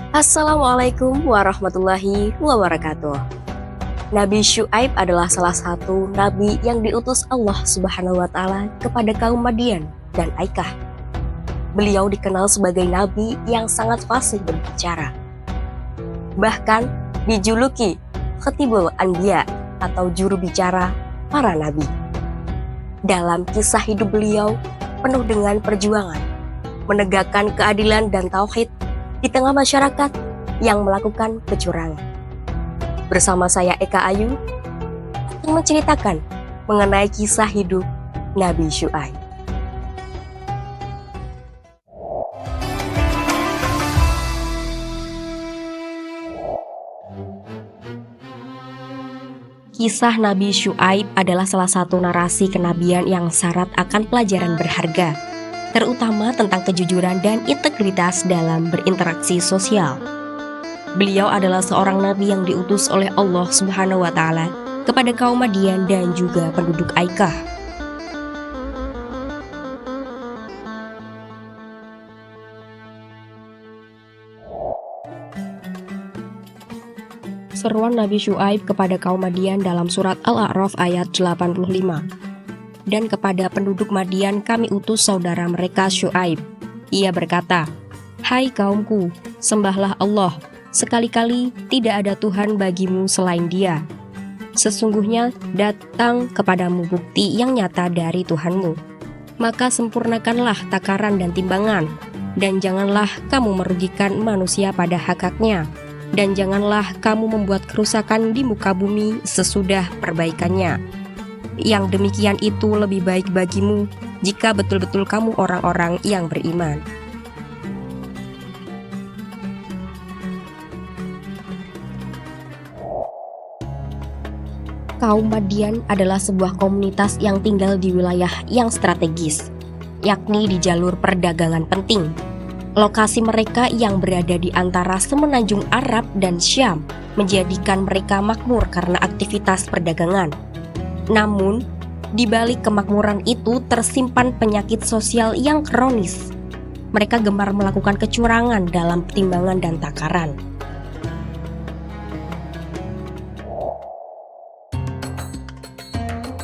Assalamualaikum warahmatullahi wabarakatuh. Nabi Syuaib adalah salah satu nabi yang diutus Allah Subhanahu wa taala kepada kaum Madian dan Aikah. Beliau dikenal sebagai nabi yang sangat fasih berbicara. Bahkan dijuluki Khatibul Anbiya atau juru bicara para nabi. Dalam kisah hidup beliau penuh dengan perjuangan, menegakkan keadilan dan tauhid di tengah masyarakat yang melakukan kecurangan. Bersama saya Eka Ayu akan menceritakan mengenai kisah hidup Nabi Syuaib. Kisah Nabi Syuaib adalah salah satu narasi kenabian yang syarat akan pelajaran berharga, terutama tentang kejujuran dan integritas dalam berinteraksi sosial. Beliau adalah seorang nabi yang diutus oleh Allah Subhanahu wa taala kepada kaum Madian dan juga penduduk Aikah. Seruan Nabi Syuaib kepada kaum Madian dalam surat Al-A'raf ayat 85. Dan kepada penduduk Madian kami utus saudara mereka Syuaib. Ia berkata, "Hai kaumku, sembahlah Allah. Sekali-kali tidak ada Tuhan bagimu selain Dia. Sesungguhnya datang kepadamu bukti yang nyata dari Tuhanmu. Maka sempurnakanlah takaran dan timbangan, dan janganlah kamu merugikan manusia pada hak-haknya, dan janganlah kamu membuat kerusakan di muka bumi sesudah perbaikannya. Yang demikian itu lebih baik bagimu jika betul-betul kamu orang-orang yang beriman." Kaum Madian adalah sebuah komunitas yang tinggal di wilayah yang strategis, yakni di jalur perdagangan penting. Lokasi mereka yang berada di antara semenanjung Arab dan Syam menjadikan mereka makmur karena aktivitas perdagangan. Namun, di balik kemakmuran itu tersimpan penyakit sosial yang kronis. Mereka gemar melakukan kecurangan dalam timbangan dan takaran.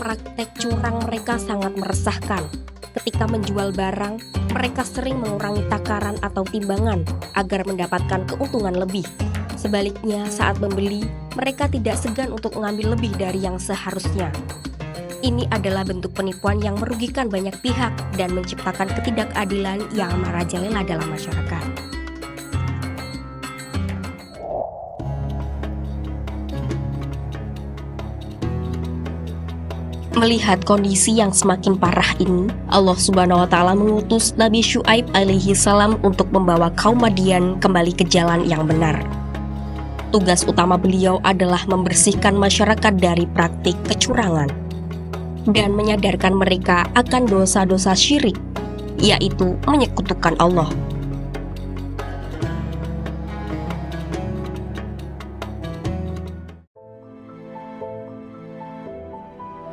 Praktek curang mereka sangat meresahkan. Ketika menjual barang, mereka sering mengurangi takaran atau timbangan agar mendapatkan keuntungan lebih. Sebaliknya, saat membeli, mereka tidak segan untuk mengambil lebih dari yang seharusnya. Ini adalah bentuk penipuan yang merugikan banyak pihak dan menciptakan ketidakadilan yang merajalela dalam masyarakat. Melihat kondisi yang semakin parah ini, Allah Subhanahu wa taala mengutus Nabi Syuaib alaihi salam untuk membawa kaum Madian kembali ke jalan yang benar. Tugas utama beliau adalah membersihkan masyarakat dari praktik kecurangan dan menyadarkan mereka akan dosa-dosa syirik, yaitu menyekutukan Allah.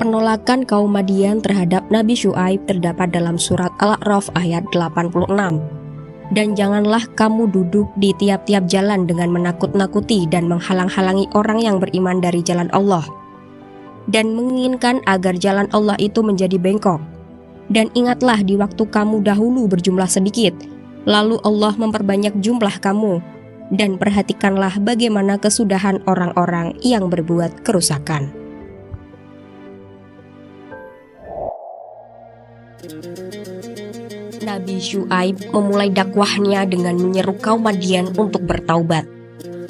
Penolakan kaum Madian terhadap Nabi Syuaib terdapat dalam surat Al-A'raf ayat 86. Dan janganlah kamu duduk di tiap-tiap jalan dengan menakut-nakuti dan menghalang-halangi orang yang beriman dari jalan Allah, dan menginginkan agar jalan Allah itu menjadi bengkok. Dan ingatlah di waktu kamu dahulu berjumlah sedikit, lalu Allah memperbanyak jumlah kamu, dan perhatikanlah bagaimana kesudahan orang-orang yang berbuat kerusakan. Nabi Syuaib memulai dakwahnya dengan menyeru kaum Madian untuk bertaubat,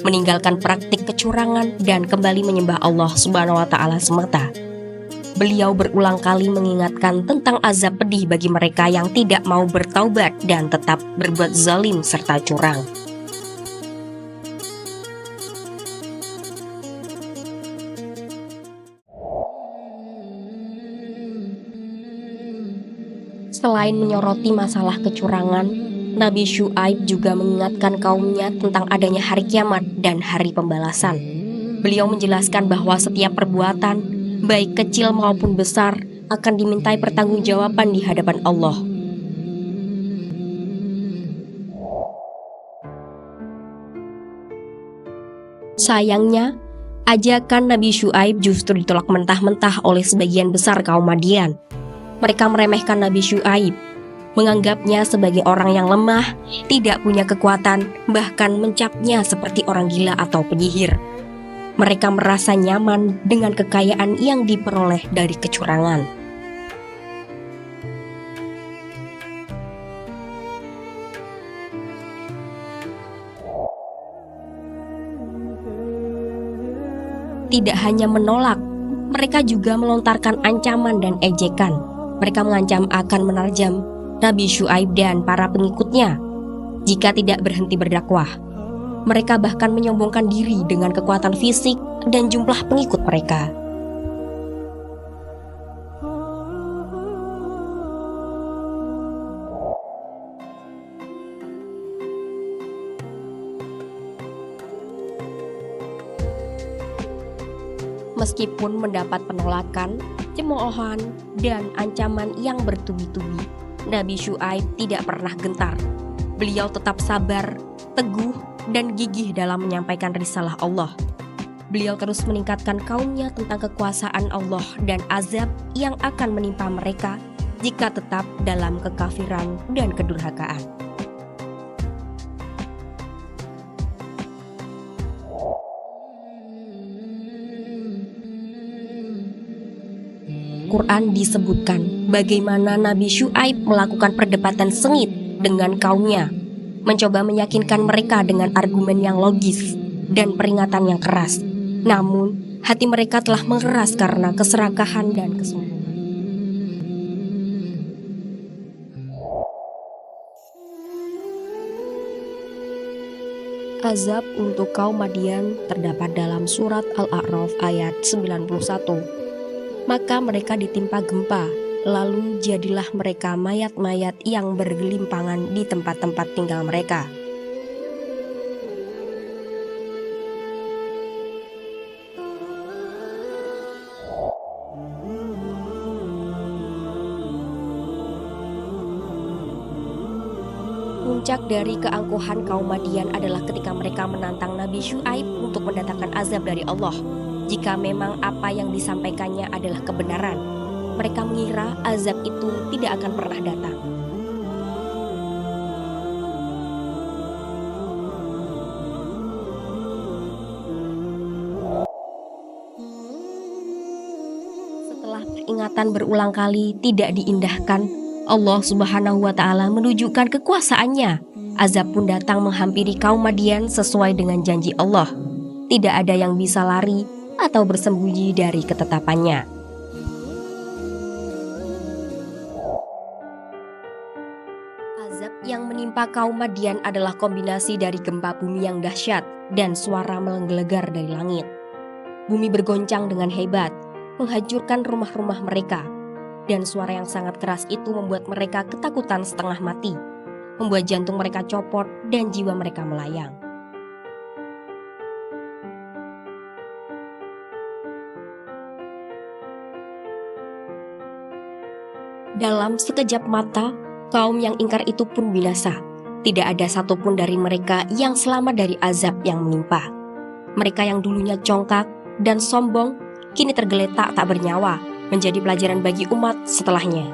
meninggalkan praktik kecurangan dan kembali menyembah Allah Subhanahu wa taala semata. Beliau berulang kali mengingatkan tentang azab pedih bagi mereka yang tidak mau bertaubat dan tetap berbuat zalim serta curang. Selain menyoroti masalah kecurangan, Nabi Syuaib juga mengingatkan kaumnya tentang adanya hari kiamat dan hari pembalasan. Beliau menjelaskan bahwa setiap perbuatan, baik kecil maupun besar, akan dimintai pertanggungjawaban di hadapan Allah. Sayangnya, ajakan Nabi Syuaib justru ditolak mentah-mentah oleh sebagian besar kaum Madian. Mereka meremehkan Nabi Syuaib, menganggapnya sebagai orang yang lemah, tidak punya kekuatan, bahkan mencapnya seperti orang gila atau penyihir. Mereka merasa nyaman dengan kekayaan yang diperoleh dari kecurangan. Tidak hanya menolak, mereka juga melontarkan ancaman dan ejekan. Mereka mengancam akan menarjam Nabi Syuaib dan para pengikutnya jika tidak berhenti berdakwah. Mereka bahkan menyombongkan diri dengan kekuatan fisik dan jumlah pengikut mereka. Meskipun mendapat penolakan, cemoohan, dan ancaman yang bertubi-tubi, Nabi Syuaib tidak pernah gentar. Beliau tetap sabar, teguh, dan gigih dalam menyampaikan risalah Allah. Beliau terus meningkatkan kaumnya tentang kekuasaan Allah dan azab yang akan menimpa mereka jika tetap dalam kekafiran dan kedurhakaan. Quran disebutkan bagaimana Nabi Syuaib melakukan perdebatan sengit dengan kaumnya, mencoba meyakinkan mereka dengan argumen yang logis dan peringatan yang keras. Namun, hati mereka telah mengeras karena keserakahan dan kesombongan. Azab untuk kaum Madian terdapat dalam surat Al-A'raf ayat 91. Maka mereka ditimpa gempa, lalu jadilah mereka mayat-mayat yang bergelimpangan di tempat-tempat tinggal mereka. Puncak dari keangkuhan kaum Madian adalah ketika mereka menantang Nabi Syuaib untuk mendatangkan azab dari Allah. Jika memang apa yang disampaikannya adalah kebenaran, mereka mengira azab itu tidak akan pernah datang. Setelah peringatan berulang kali tidak diindahkan, Allah Subhanahu wa Ta'ala menunjukkan kekuasaannya. Azab pun datang menghampiri kaum Madian sesuai dengan janji Allah. Tidak ada yang bisa lari atau bersembunyi dari ketetapannya. Azab yang menimpa kaum Madian adalah kombinasi dari gempa bumi yang dahsyat dan suara menggelegar dari langit. Bumi bergoncang dengan hebat, menghancurkan rumah-rumah mereka, dan suara yang sangat keras itu membuat mereka ketakutan setengah mati, membuat jantung mereka copot dan jiwa mereka melayang. Dalam sekejap mata, kaum yang ingkar itu pun binasa. Tidak ada satupun dari mereka yang selamat dari azab yang menimpa. Mereka yang dulunya congkak dan sombong, kini tergeletak tak bernyawa, menjadi pelajaran bagi umat setelahnya.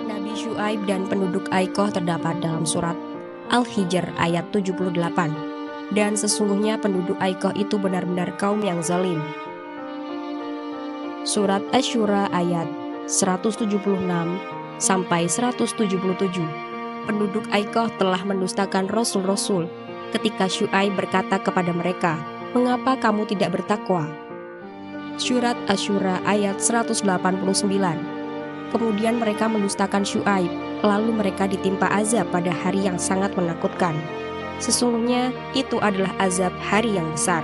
Nabi Syuaib dan penduduk Aikoh terdapat dalam surat Al-Hijr ayat 78. Dan sesungguhnya penduduk Aikoh itu benar-benar kaum yang zalim. Surat Asy-Syura ayat 176 sampai 177. Penduduk Aikoh telah mendustakan rasul-rasul ketika Syuaib berkata kepada mereka, "Mengapa kamu tidak bertakwa?" Surat Asy-Syura ayat 189. Kemudian mereka mendustakan Syuaib, lalu mereka ditimpa azab pada hari yang sangat menakutkan. Sesungguhnya itu adalah azab hari yang besar.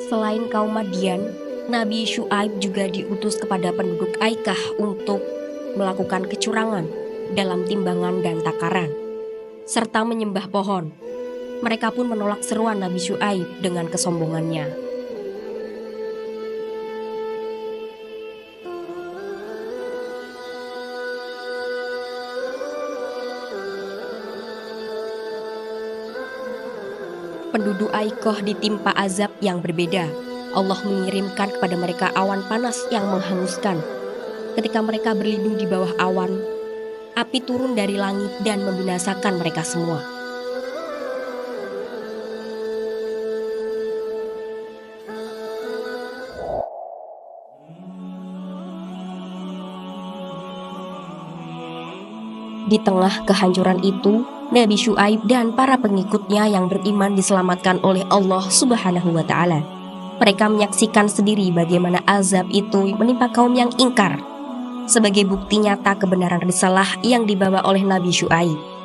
Selain kaum Madian, Nabi Syu'aib juga diutus kepada penduduk Aikah untuk melakukan kecurangan dalam timbangan dan takaran, serta menyembah pohon. Mereka pun menolak seruan Nabi Syu'aib dengan kesombongannya. Penduduk Aikah ditimpa azab yang berbeda. Allah mengirimkan kepada mereka awan panas yang menghanguskan. Ketika mereka berlindung di bawah awan, api turun dari langit dan membinasakan mereka semua. Di tengah kehancuran itu, Nabi Syu'aib dan para pengikutnya yang beriman diselamatkan oleh Allah Subhanahu wa Ta'ala. Mereka menyaksikan sendiri bagaimana azab itu menimpa kaum yang ingkar, sebagai bukti nyata kebenaran risalah yang dibawa oleh Nabi Syu'aib.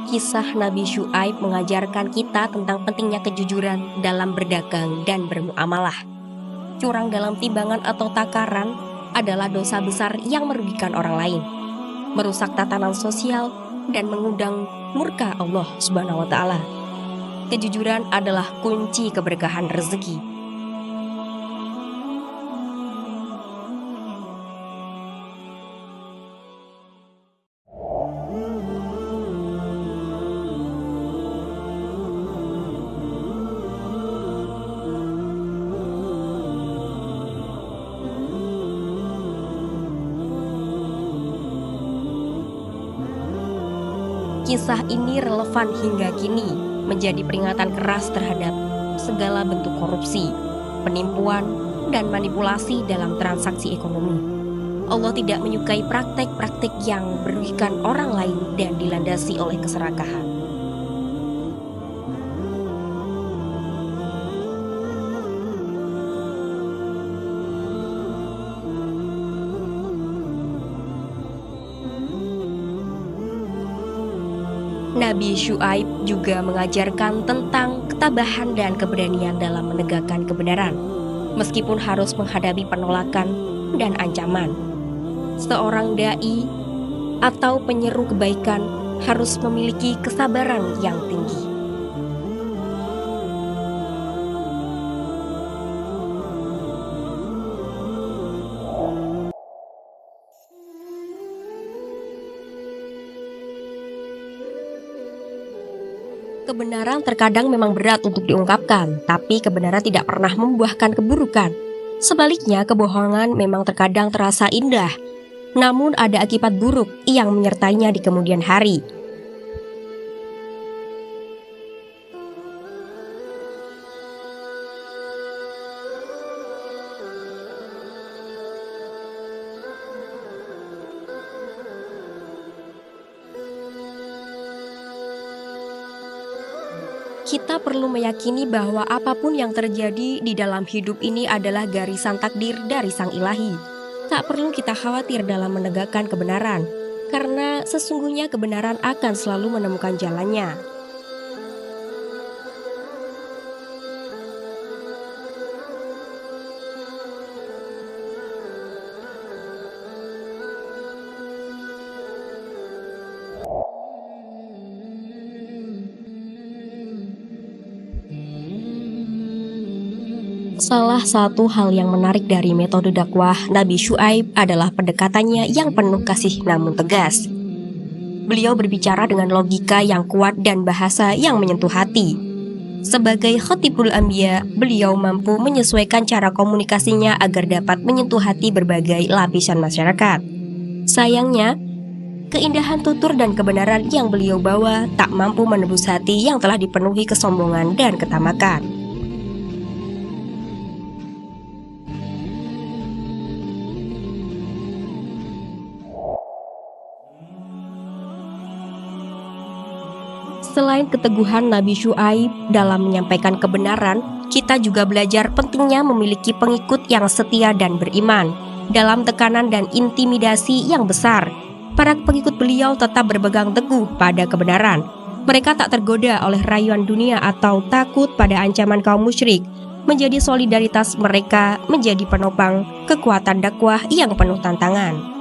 Kisah Nabi Syu'aib mengajarkan kita tentang pentingnya kejujuran dalam berdagang dan bermuamalah. Curang dalam timbangan atau takaran adalah dosa besar yang merugikan orang lain, merusak tatanan sosial, dan mengundang murka Allah Subhanahu wa Ta'ala. Kejujuran adalah kunci keberkahan rezeki. Kisah ini relevan hingga kini, menjadi peringatan keras terhadap segala bentuk korupsi, penipuan, dan manipulasi dalam transaksi ekonomi. Allah tidak menyukai praktek-praktek yang merugikan orang lain dan dilandasi oleh keserakahan. Nabi Syu'aib juga mengajarkan tentang ketabahan dan keberanian dalam menegakkan kebenaran, meskipun harus menghadapi penolakan dan ancaman. Seorang da'i atau penyeru kebaikan harus memiliki kesabaran yang tinggi. Kebenaran terkadang memang berat untuk diungkapkan, tapi kebenaran tidak pernah membuahkan keburukan. Sebaliknya, kebohongan memang terkadang terasa indah, namun ada akibat buruk yang menyertainya di kemudian hari. Kita perlu meyakini bahwa apapun yang terjadi di dalam hidup ini adalah garisan takdir dari Sang Ilahi. Tak perlu kita khawatir dalam menegakkan kebenaran, karena sesungguhnya kebenaran akan selalu menemukan jalannya. Salah satu hal yang menarik dari metode dakwah Nabi Syu'aib adalah pendekatannya yang penuh kasih namun tegas. Beliau berbicara dengan logika yang kuat dan bahasa yang menyentuh hati. Sebagai Khatibul Anbiya, beliau mampu menyesuaikan cara komunikasinya agar dapat menyentuh hati berbagai lapisan masyarakat. Sayangnya, keindahan tutur dan kebenaran yang beliau bawa tak mampu menebus hati yang telah dipenuhi kesombongan dan ketamakan. Selain keteguhan Nabi Syuaib dalam menyampaikan kebenaran, kita juga belajar pentingnya memiliki pengikut yang setia dan beriman. Dalam tekanan dan intimidasi yang besar, para pengikut beliau tetap berpegang teguh pada kebenaran. Mereka tak tergoda oleh rayuan dunia atau takut pada ancaman kaum musyrik. Menjadi solidaritas mereka menjadi penopang kekuatan dakwah yang penuh tantangan.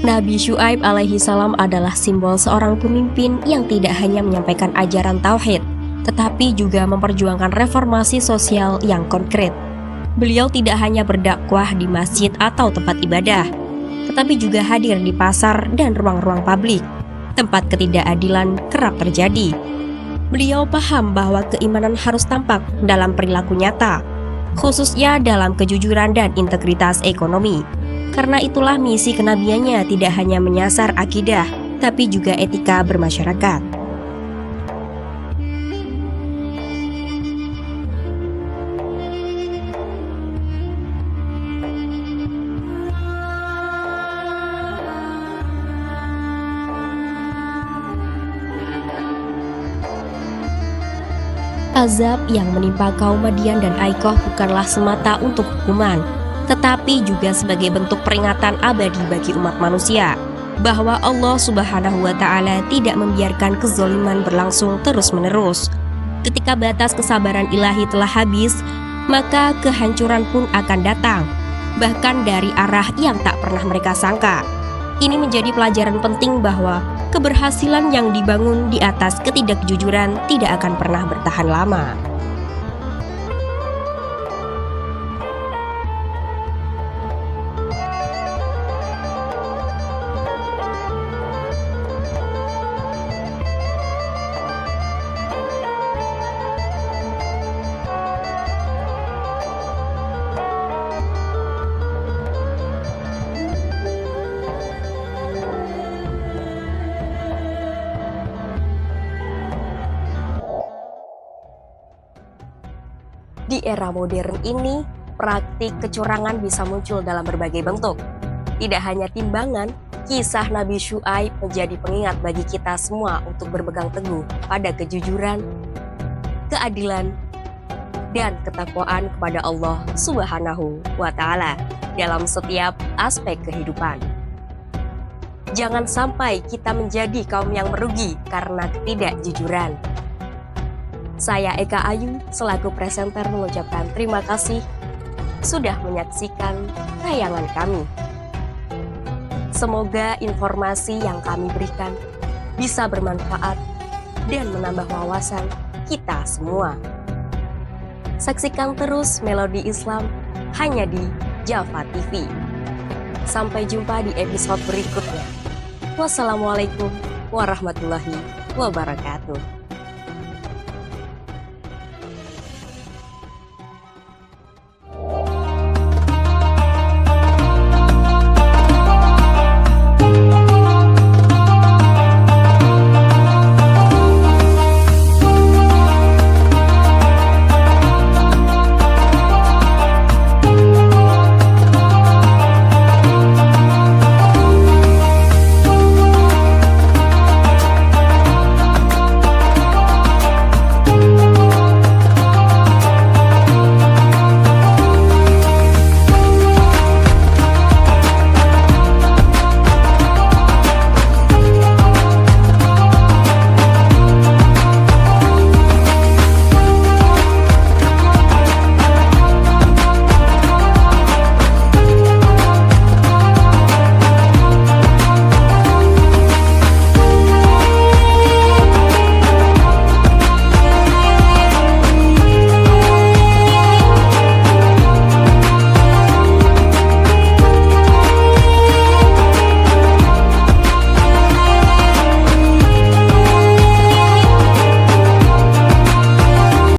Nabi Syuaib alaihi salam adalah simbol seorang pemimpin yang tidak hanya menyampaikan ajaran tauhid, tetapi juga memperjuangkan reformasi sosial yang konkret. Beliau tidak hanya berdakwah di masjid atau tempat ibadah, tetapi juga hadir di pasar dan ruang-ruang publik, tempat ketidakadilan kerap terjadi. Beliau paham bahwa keimanan harus tampak dalam perilaku nyata, khususnya dalam kejujuran dan integritas ekonomi. Karena itulah misi kenabiannya tidak hanya menyasar akidah, tapi juga etika bermasyarakat. Azab yang menimpa kaum Madian dan Aikoh bukanlah semata untuk hukuman, tetapi juga sebagai bentuk peringatan abadi bagi umat manusia, bahwa Allah Subhanahu wa Ta'ala tidak membiarkan kezaliman berlangsung terus-menerus. Ketika batas kesabaran ilahi telah habis, maka kehancuran pun akan datang, bahkan dari arah yang tak pernah mereka sangka. Ini menjadi pelajaran penting bahwa keberhasilan yang dibangun di atas ketidakjujuran tidak akan pernah bertahan lama. Di era modern ini, praktik kecurangan bisa muncul dalam berbagai bentuk. Tidak hanya timbangan, kisah Nabi Syuaib menjadi pengingat bagi kita semua untuk berpegang teguh pada kejujuran, keadilan, dan ketakwaan kepada Allah Subhanahu wa Ta'ala dalam setiap aspek kehidupan. Jangan sampai kita menjadi kaum yang merugi karena ketidakjujuran. Saya Eka Ayu selaku presenter mengucapkan terima kasih sudah menyaksikan tayangan kami. Semoga informasi yang kami berikan bisa bermanfaat dan menambah wawasan kita semua. Saksikan terus Melodi Islam hanya di Java TV. Sampai jumpa di episode berikutnya. Wassalamualaikum warahmatullahi wabarakatuh.